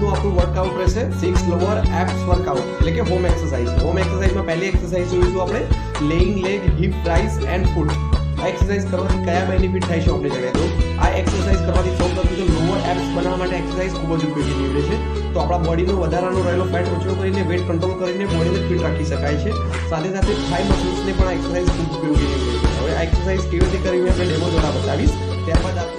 આજનું આપણું વર્કઆઉટ રહેશે 6 લોઅર એબ્સ વર્કઆઉટ એટલે કે હોમ એક્સરસાઇઝ. હોમ એક્સરસાઇઝમાં પહેલી એક્સરસાઇઝ જોઈશું આપણે laying leg, hip, raise and foot. આ એક્સરસાઇઝ કરવાથી કયા બેનિફિટ થાય છે આપણે જાણીએ. તો આ એક્સરસાઇઝ કરવાથી સૌપ્રથમ તો લોઅર એબ્સ બનાવવા માટે એક્સરસાઇઝ ખૂબ જ ઉપયોગી નીવડે છે. તો આપણા બોડીનો વધારાનો રહેલો ફેટ ઓછો કરીને વેટ કંટ્રોલ કરીને બોડીને ફિટ રાખી શકાય છે. સાથે સાથે થાઈ મસલ્સને પણ આ એક્સરસાઇઝ ખૂબ ઉપયોગી નીવડે છે. હવે આ એક્સરસાઇઝ કેવી રીતે કરવી આપણે ડેમો દ્વારા બતાવીશ. ત્યારબાદ